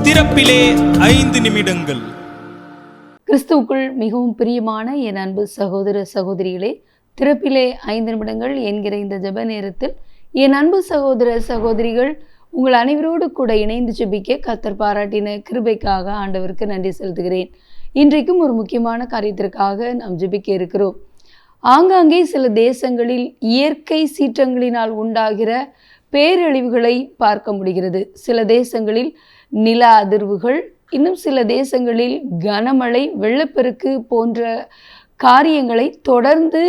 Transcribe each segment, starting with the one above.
திறப்பிலே 5 நிமிடங்கள். கிறிஸ்துவுக்குள் மிகவும் பிரியமான என் அன்பு சகோதர சகோதரிகளே, திறப்பிலே 5 நிமிடங்கள் என்கிற இந்த ஜெப நேரத்தில் என் அன்பு சகோதர சகோதரிகள் உங்கள் அனைவரோடு கூட இணைந்து ஜெபிக்க கர்த்தர் பாராட்டின கிருபைக்காக ஆண்டவருக்கு நன்றி செலுத்துகிறேன். இன்றைக்கும் ஒரு முக்கியமான காரியத்திற்காக நாம் ஜெபிக்க இருக்கிறோம். ஆங்காங்கே சில தேசங்களில் இயற்கை சீற்றங்களினால் உண்டாகிற பேரழிவுகளை பார்க்க முடிகிறது. சில தேசங்களில் நில அதிர்வுகள், இன்னும் சில தேசங்களில் கனமழை, வெள்ளப்பெருக்கு போன்ற காரியங்களை தொடர்ந்து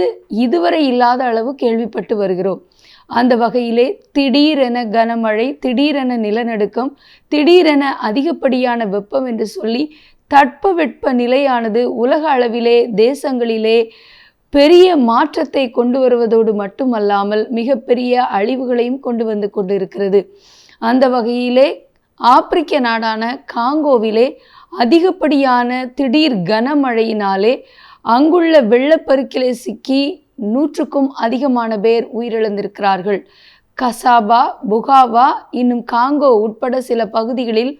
இதுவரை இல்லாத அளவு கேள்விப்பட்டு வருகிறோம். அந்த வகையிலே திடீரென கனமழை, திடீரென நிலநடுக்கம், திடீரென அதிகப்படியான வெப்பம் என்று சொல்லி தட்பவெட்ப நிலையானது உலக அளவிலே தேசங்களிலே பெரிய மாற்றத்தை கொண்டு வருவதோடு மட்டுமல்லாமல் மிகப்பெரிய அழிவுகளையும் கொண்டு வந்து கொண்டிருக்கிறது. அந்த வகையிலே ஆப்பிரிக்க நாடான காங்கோவிலே அதிகப்படியான திடீர் கனமழையினாலே அங்குள்ள வெள்ளப்பெருக்கிலே சிக்கி 100க்கும் அதிகமான பேர் உயிரிழந்திருக்கிறார்கள். கசாபா, புகாவா, இன்னும் காங்கோ உட்பட சில பகுதிகளில்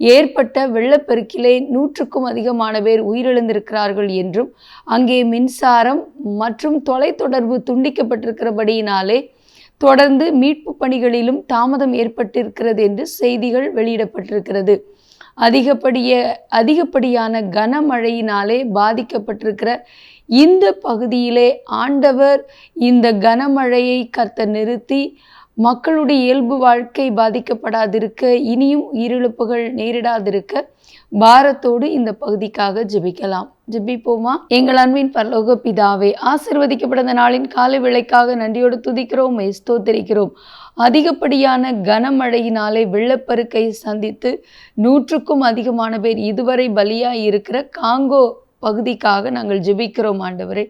ஏற்பட்ட வெள்ளப்பெருக்கிலே 100க்கும் அதிகமான பேர் உயிரிழந்திருக்கிறார்கள் என்றும், அங்கே மின்சாரம் மற்றும் தொலைத்தொடர்பு துண்டிக்கப்பட்டிருக்கிறபடியினாலே தொடர்ந்து மீட்பு பணிகளிலும் தாமதம் ஏற்பட்டிருக்கிறது என்று செய்திகள் வெளியிடப்பட்டிருக்கிறது. அதிகப்படியான கனமழையினாலே பாதிக்கப்பட்டிருக்கிற இந்த பகுதியிலே ஆண்டவர் இந்த கனமழையை கர்த்தர் நிறுத்தி மக்களுடைய இயல்பு வாழ்க்கை பாதிக்கப்படாதிருக்க, இனியும் உயிரிழப்புகள் நேரிடாதிருக்க பாரத்தோடு இந்த பகுதிக்காக ஜெபிக்கலாம். ஜெபிப்போமா? எங்கள் அன்பின் பரலோக பிதாவே, ஆசீர்வதிக்கப்பட்ட நாளின் காலை வேளைக்காக நன்றியோடு துதிக்கிறோம், ஸ்தோத்திரிக்கிறோம். அதிகப்படியான கனமழையினாலே வெள்ளப்பெருக்கை சந்தித்து 100க்கும் அதிகமான பேர் இதுவரை பலியாய் இருக்கிற காங்கோ பகுதிக்காக நாங்கள் ஜெபிக்கிறோம். ஆண்டவரே,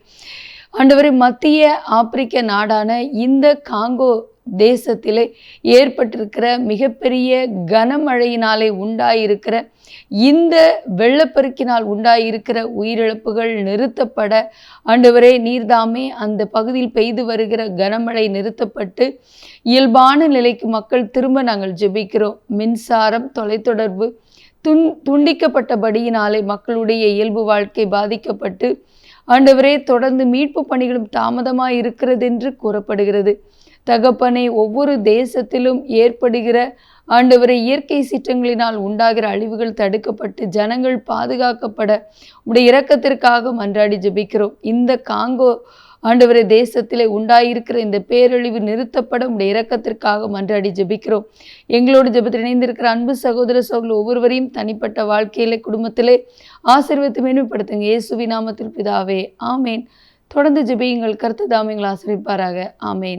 மத்திய ஆப்பிரிக்க நாடான இந்த காங்கோ தேசத்திலே ஏற்பட்டிருக்கிற மிகப்பெரிய கனமழையினாலே உண்டாயிருக்கிற இந்த வெள்ளப்பெருக்கினால் உண்டாயிருக்கிற உயிரிழப்புகள் நிறுத்தப்பட ஆண்டவரே, நீர்தாமே அந்த பகுதியில் பெய்து வருகிற கனமழை நிறுத்தப்பட்டு இயல்பான நிலைக்கு மக்கள் திரும்ப நாங்கள் ஜெபிக்கிறோம். மின்சாரம், தொலைத்தொடர்பு துண்டிக்கப்பட்டபடியினாலே மக்களுடைய இயல்பு வாழ்க்கை பாதிக்கப்பட்டு ஆண்டவரே, தொடர்ந்து மீட்பு பணிகளும் தாமதமாக இருக்கிறது என்று கூறப்படுகிறது. தகப்பனை, ஒவ்வொரு தேசத்திலும் ஏற்படுகிற ஆண்டவரை இயற்கை சீற்றங்களினால் உண்டாகிற அழிவுகள் தடுக்கப்பட்டு ஜனங்கள் பாதுகாக்கப்பட உடைய இரக்கத்திற்காக மன்றாடி ஜெபிக்கிறோம். இந்த காங்கோ ஆண்டவரை தேசத்திலே உண்டாயிருக்கிற இந்த பேரழிவு நிறுத்தப்பட உடைய இரக்கத்திற்காக மன்றாடி ஜெபிக்கிறோம். எங்களோடு ஜெபத்தில் இணைந்திருக்கிற அன்பு சகோதர சகோதரர்கள் ஒவ்வொருவரையும் தனிப்பட்ட வாழ்க்கையிலே, குடும்பத்திலே ஆசீர்வதித்து மேன்மைப்படுத்துங்க. இயேசுவின் நாமத்தில் பிதாவே, ஆமேன். தொடர்ந்து ஜெபியுங்கள். கர்த்தர் தாமே உங்களை ஆசீர்வதிப்பாராக. ஆமேன்.